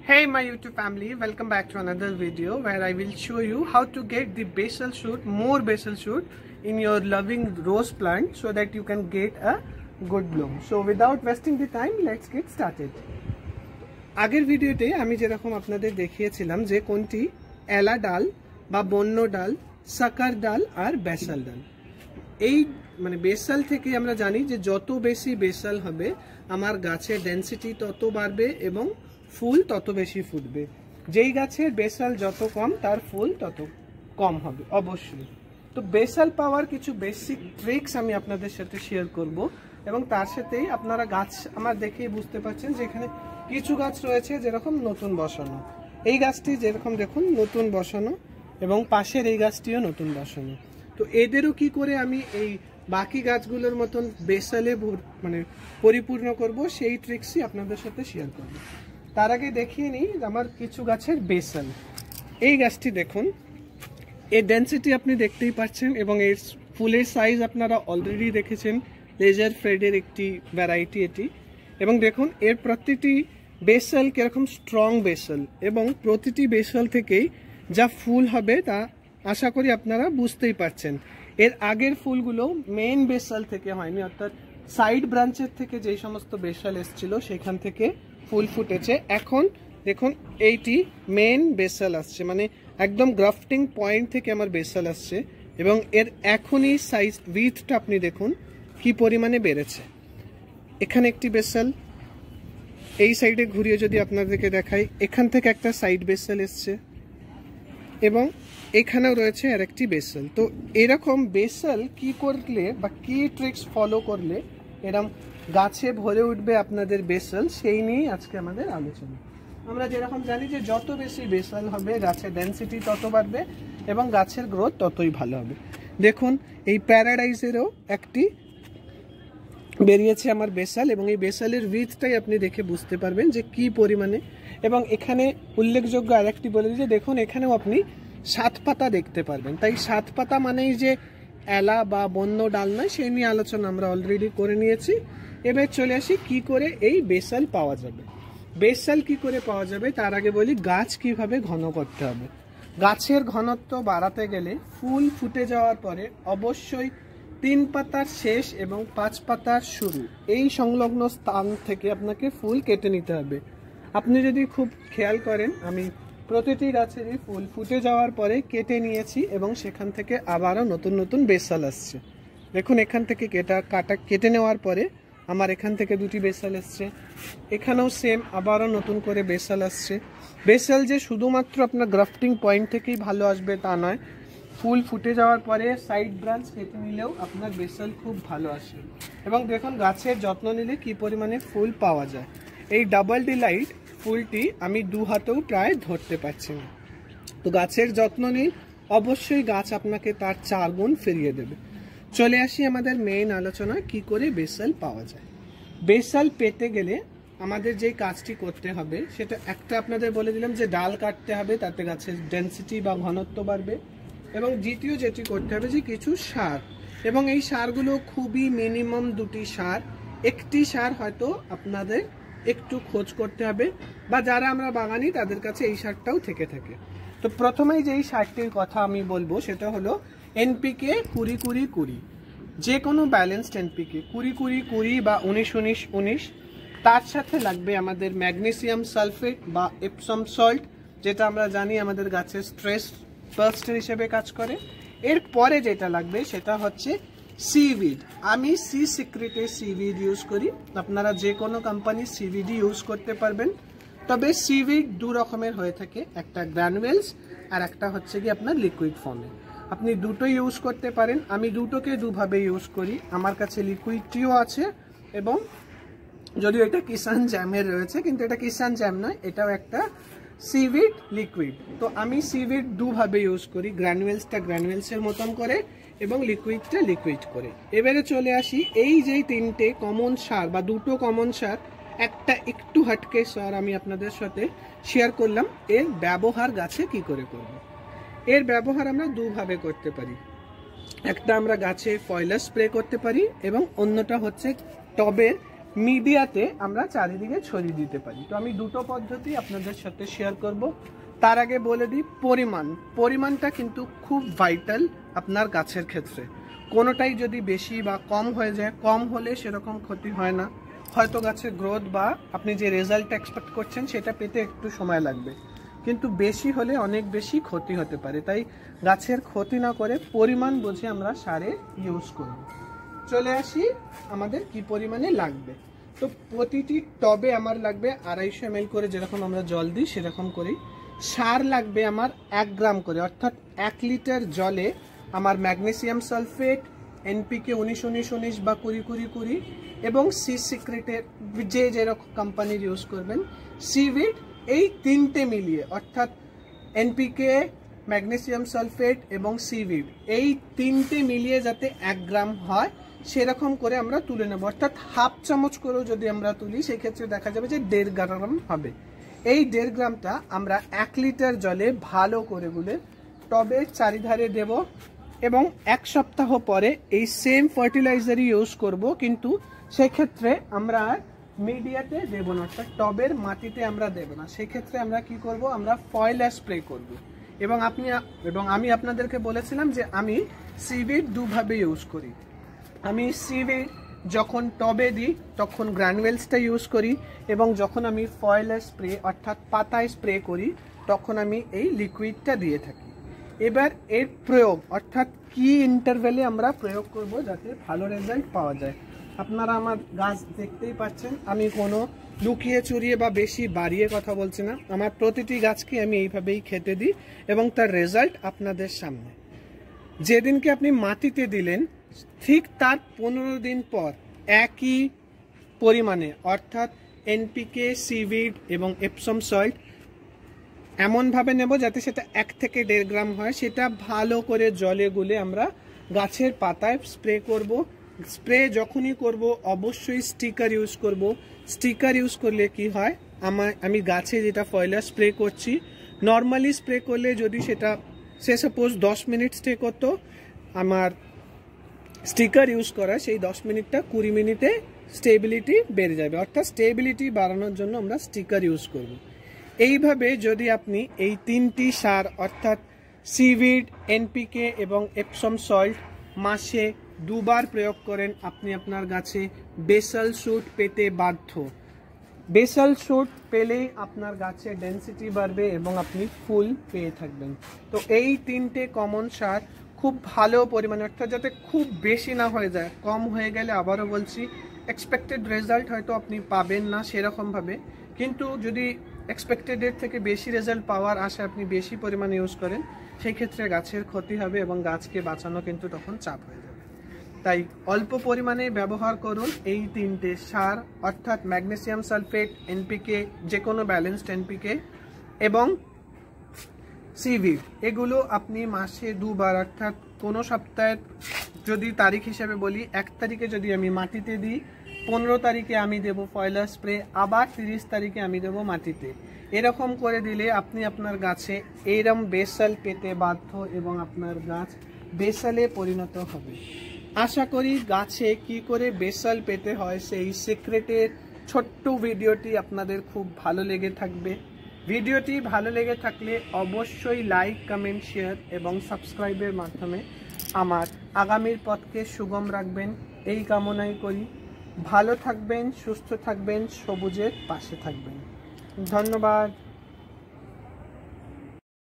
Hey my YouTube family, welcome back to another video where I will show you how to get the basil shoot, more basil shoot in your loving rose plant so that you can get a good bloom. So without wasting the time, let's get started. আগের ভিডিওতে আমি যেরকম আপনাদের দেখিয়েছিলাম যে কোনটি এলা ডাল বা বন্য ডাল, সাকার ডাল আর বেসাল ডাল। এই মানে বেসাল থেকে আমরা জানি যে যত বেশি বেসাল হবে আমার গাছের ডেনসিটি তত বাড়বে এবং ফুল তত বেশি ফুটবে। যেই গাছের বেসাল যত কম তার ফুল তত কম হবে অবশ্যই। তো বেসাল পাওয়ার কিছু বেসিক ট্রিক্স আমি আপনাদের সাথে শেয়ার করব এবং তার সাথেই আপনারা গাছ আমার দেখেই বুঝতে পারছেন যে এখানে কিছু গাছ রয়েছে যেরকম নতুন বসানো, এই গাছটি যেরকম দেখুন নতুন বসানো এবং পাশের এই গাছটিও নতুন বসানো। তো এদেরও কি করে আমি এই বাকি গাছগুলোর মতন বেসালে মানে পরিপূর্ণ করব সেই ট্রিক্সই আপনাদের সাথে শেয়ার করব। তার আগে দেখিয়ে নিই আমার কিছু গাছের বেসাল। এই গাছটি দেখুন, এর ডেন্সিটি আপনি দেখতেই পাচ্ছেন এবং এর ফুলের সাইজ আপনারা অলরেডি দেখেছেন। লেজার ফ্রেডের একটি ভ্যারাইটি এটি, এবং দেখুন এর প্রতিটি বেসাল কিরকম স্ট্রং বেসাল এবং প্রতিটি বেসাল থেকেই যা ফুল হবে তা আশা করি আপনারা বুঝতেই পারছেন। এর আগের ফুলগুলো মেইন বেসাল থেকে হয়নি, অর্থাৎ সাইড ব্রাঞ্চের থেকে যেই সমস্ত বেসাল এসেছিল সেখান থেকে ফুল ফুটেছে। এখন দেখুন এইটি মেইন বেসাল আসছে, মানে একদম গ্রাফটিং পয়েন্ট থেকে আমার বেসাল আসছে এবং এর এখনই সাইজ উইথটা আপনি দেখুন কি পরিমাণে বেড়েছে। এখানে একটি বেসাল, এই সাইডে ঘুরিয়ে যদি আপনাদেরকে দেখাই এখান থেকে একটা সাইড বেসাল এসছে এবং এখানেও রয়েছে আর একটি বেসাল। তো এরকম বেসাল কি করলে বা কি ট্রিক্স ফলো করলে এরকম গাছে ভরে উঠবে আপনাদের বেসাল, সেই নিয়েই আজকে আমাদের আলোচনা। আমরা যেরকম জানি যে যত বেশি বেসাল হবে গাছের ডেন্সিটি তত বাড়বে এবং গাছের গ্রোথ ততই ভালো হবে। দেখুন এই প্যারাডাইজেরও একটি বেরিয়েছে আমার বেসাল এবং এই বেসালের উইথটাই আপনি দেখে বুঝতে পারবেন যে কি পরিমাণে। এবং এখানে উল্লেখযোগ্য আরেকটি বলে দিই যে দেখুন এখানেও আপনি 7 পাতা দেখতে পারবেন। তাই 7 পাতা মানেই যে এলা বা বন্য ডাল নয়, সেই নিয়ে আলোচনা আমরা অলরেডি করে নিয়েছি। এবার চলে আসি কি করে এই বেসাল পাওয়া যাবে। বেসাল কি করে পাওয়া যাবে তার আগে বলি গাছ কিভাবে ঘন করতে হবে। গাছের ঘনত্ব বাড়াতে গেলে ফুল ফুটে যাওয়ার পরে অবশ্যই 3 পাতার শেষ এবং 5 পাতার শুরু এই সংলগ্ন স্থান থেকে আপনাকে ফুল কেটে নিতে হবে। আপনি যদি খুব খেয়াল করেন আমি প্রতিটি গাছেরই ফুল ফুটে যাওয়ার পরে কেটে নিয়েছি এবং সেখান থেকে আবারও নতুন নতুন বেসাল আসছে। দেখুন এখান থেকে কেটে নেওয়ার পরে আমার এখান থেকে 2টি বেসাল আসছে, এখানেও সেম আবারও নতুন করে বেসাল আসছে। বেসাল যে শুধুমাত্র আপনার গ্রাফটিং পয়েন্ট থেকেই ভালো আসবে তা নয়, ফুল ফুটে যাওয়ার পরে সাইড ব্রাঞ্চ কেটে নিলেও আপনার বেসাল খুব ভালো আসে। এবং দেখুন গাছের যত্ন নিলে কি পরিমাণে ফুল পাওয়া যায়। এই ডাবল ডিলাইট ফুলটি আমি 2 হাতেও প্রায় ধরতে পারছি না। তো গাছের যত্ন নিন, অবশ্যই গাছ আপনাকে তার 4 গুণ ফিরিয়ে দেবে। চলে আসি আমাদের মেইন আলোচনা কি করে বেসাল পাওয়া যায়। বেসাল পেতে গেলে আমাদের যে কাজটি করতে হবে সেটা একটা আপনাদের বলে দিলাম যে ডাল কাটতে হবে, তাতে গাছের ডেন্সিটি বা ঘনত্ব বাড়বে। এবং দ্বিতীয় যেটি করতে হবে যে কিছু সার, এবং এই সারগুলো খুবই মিনিমাম 2টি সার। একটি সার হয়তো আপনাদের একটু খোঁজ করতে হবে বা যারা আমরা বাগানি তাদের কাছে এই সারটাও থেকে থাকে। তো প্রথমেই যেই সারটির কথা আমি বলবো সেটা হলো এনপিকে 20-20-20, যে কোনো ব্যালেন্সড এনপিকে 20-20-20 বা 19-19-19। তার সাথে লাগবে আমাদের ম্যাগনেসিয়াম সালফেট বা এপসম সল্ট, যেটা আমরা জানি আমাদের গাছের স্ট্রেস বাস্টার হিসেবে কাজ করে। এরপরে যেটা লাগবে সেটা হচ্ছে সিভিড। আমি সি সিক্রেটের সিভিড ইউজ করি, আপনারা যে কোনো কোম্পানির সিভিডি ইউজ করতে পারবেন। তবে সিভিড 2 রকমের হয়ে থাকে, একটা গ্র্যানুয়েলস আর একটা হচ্ছে কি আপনার লিকুইড ফর্মে। আপনি দুটোই ইউজ করতে পারেন, আমি দুটোকে দুভাবে ইউজ করি। আমার কাছে লিকুইডটিও আছে এবং যদিও এটা কিষান জ্যামের রয়েছে, কিন্তু এটা কিষান জ্যাম নয়, এটাও একটা সিভিড লিকুইড। তো আমি সিভিড 2 ভাবে ইউজ করি, গ্র্যানুয়েলসটা গ্র্যানুয়েলসের মতন করে এবং লিকুইডটা লিকুইড করে। এবারে চলে আসি এই যে 3টে কমন সার বা 2টো কমন সার, একটা একটু হাটকে সার আমি আপনাদের সাথে শেয়ার করলাম। এর ব্যবহার গাছে কি করে করব। এর ব্যবহার আমরা 2 ভাবে করতে পারি। একটা আমরা গাছে ফয়লার স্প্রে করতে পারি এবং অন্যটা হচ্ছে টবের মিডিয়াতে আমরা চারিদিকে ছড়িয়ে দিতে পারি। তো আমি দুটো পদ্ধতি আপনাদের সাথে শেয়ার করব। তার আগে বলে দিই পরিমাণটা কিন্তু খুব ভাইটাল আপনার গাছের ক্ষেত্রে। কোনোটাই যদি বেশি বা কম হয়ে যায়, কম হলে সেরকম ক্ষতি হয় না, হয়তো গাছের গ্রোথ বা আপনি যে রেজাল্ট এক্সপেক্ট করছেন সেটা পেতে একটু সময় লাগবে, কিন্তু বেশি হলে অনেক বেশি ক্ষতি হতে পারে। তাই গাছের ক্ষতি না করে পরিমাণ বুঝে আমরা সারে ইউজ করব। চলে আসি আমাদের কি পরিমাণে লাগবে। তো প্রতিটি টবে আমার লাগবে 250 ml করে, যেরকম আমরা জল দিই সেরকম করেই। সার লাগবে আমার 1 গ্রাম করে, অর্থাৎ 1 লিটার জলে আমার ম্যাগনেসিয়াম সালফেট, এনপিকে 19-19-19 বা 20-20-20 এবং সি সিক্রেটের যে যেরকম কোম্পানির ইউজ করবেন, সিভিড, এই তিনটে মিলিয়ে, অর্থাৎ এনপিকে, ম্যাগনেসিয়াম সালফেট এবং সিভিড, এই তিনটে মিলিয়ে যাতে 1 গ্রাম হয় সেরকম করে আমরা তুলে নেব। অর্থাৎ হাফ চামচ করেও যদি আমরা তুলি সেক্ষেত্রে দেখা যাবে যে 1.5 গ্রাম হবে। এই 1.5 গ্রামটা আমরা 1 লিটার জলে ভালো করে গুলে টবের চারিধারে দেব এবং 1 সপ্তাহ পরে এই সেম ফার্টিলাইজারই ইউজ করব, কিন্তু সেক্ষেত্রে আমরা মিডিয়াতে দেব না, অর্থাৎ টবের মাটিতে আমরা দেব না। সেক্ষেত্রে আমরা কি করব, আমরা ফয়েল স্প্রে করব। এবং আমি আপনাদেরকে বলেছিলাম যে আমি সিভিড দুভাবে ইউজ করি। আমি সিভিড যখন টবে দিই তখন গ্রানুয়েলসটা ইউজ করি, এবং যখন আমি ফয়েল স্প্রে অর্থাৎ পাতায় স্প্রে করি তখন আমি এই লিকুইডটা দিয়ে থাকি। এবার এর প্রয়োগ অর্থাৎ কি ইন্টারভ্যালে আমরা প্রয়োগ করব যাতে ভালো রেজাল্ট পাওয়া যায়। আপনারা আমার গাছ দেখতেই পাচ্ছেন, আমি কোনো লুকিয়ে চুরিয়ে বা বেশি বাড়িয়ে কথা বলছি না। আমার প্রতিটি গাছকে আমি এইভাবেই খেতে দিই এবং তার রেজাল্ট আপনাদের সামনে। যেদিনকে আপনি মাটিতে দিলেন ঠিক তার 15 দিন পর একই পরিমাণে, অর্থাৎ এনপিকে, সিভিড এবং এপসম সল্ট এমনভাবে নেব যাতে সেটা 1 থেকে 1.5 গ্রাম হয়। সেটা ভালো করে জলে গুলে আমরা গাছের পাতায় স্প্রে করব। স্প্রে যখনই করব অবশ্যই স্টিকার ইউজ করব। স্টিকার ইউজ করলে কি হয়, আমি গাছে যেটা ফয়েলার স্প্রে করছি, নর্মালি স্প্রে করলে যদি সেটা সাপোজ 10 মিনিট স্টে করতো, আমার স্টিকার ইউজ করা সেই 10 মিনিটটা 20 মিনিটে স্টেবিলিটি বেড়ে যাবে। অর্থাৎ স্টেবিলিটি বাড়ানোর জন্য আমরা স্টিকার ইউজ করব। এইভাবে যদি আপনি এই 3টি সার অর্থাৎ সিভিড, এনপিকে এবং এপসম সল্ট মাসে 2 বার প্রয়োগ করেন, আপনি আপনার গাছে বেসাল শুট পেতে বাধ্য। বেসাল শুট পেলেই আপনার গাছের ডেন্সিটি বাড়বে এবং আপনি ফুল পেয়ে থাকবেন। তো এই 3টে কমন সার খুব ভালো পরিমাণে, অর্থাৎ যাতে খুব বেশি না হয়ে যায়, কম হয়ে গেলে আবারও বলছি এক্সপেক্টেড রেজাল্ট হয়তো আপনি পাবেন না সেরকমভাবে, কিন্তু যদি এক্সপেক্টেডের থেকে বেশি রেজাল্ট পাওয়ার আশা আপনি বেশি পরিমাণে ইউজ করেন, সেই ক্ষেত্রে গাছের ক্ষতি হবে এবং গাছকে বাঁচানো কিন্তু তখন চাপ হয়ে যাবে। তাই অল্প পরিমাণে ব্যবহার করুন এই 3টে সার, অর্থাৎ ম্যাগনেসিয়াম সালফেট, এনপিকে, যে কোনো ব্যালেন্সড এনপিকে এবং সিভিড। এগুলো আপনি মাসে 2 বার, অর্থাৎ কোনো সপ্তাহের যদি তারিখ হিসেবে বলি, 1 তারিখে যদি আমি মাটিতে দিই, 15 তারিখে আমি দেব ফয়েলার স্প্রে, আবার 30 তারিখে আমি দেব মাটিতে। এরকম করে দিলে আপনি আপনার গাছে এইরকম বেসাল পেতে বাধ্য এবং আপনার গাছ বেসালে পরিণত হবে। আশা করি গাছে কি করে বেসাল পেতে হয় সেই সিক্রেটের ছোট্ট ভিডিওটি আপনাদের খুব ভালো লেগে থাকবে। ভিডিওটি ভালো লেগে থাকলে অবশ্যই লাইক, কমেন্ট, শেয়ার এবং সাবস্ক্রাইবের মাধ্যমে আমার আগামীর পথকে সুগম রাখবেন এই কামনাই করি। ভালো থাকবেন, সুস্থ থাকবেন, সবুজের পাশে থাকবেন। ধন্যবাদ।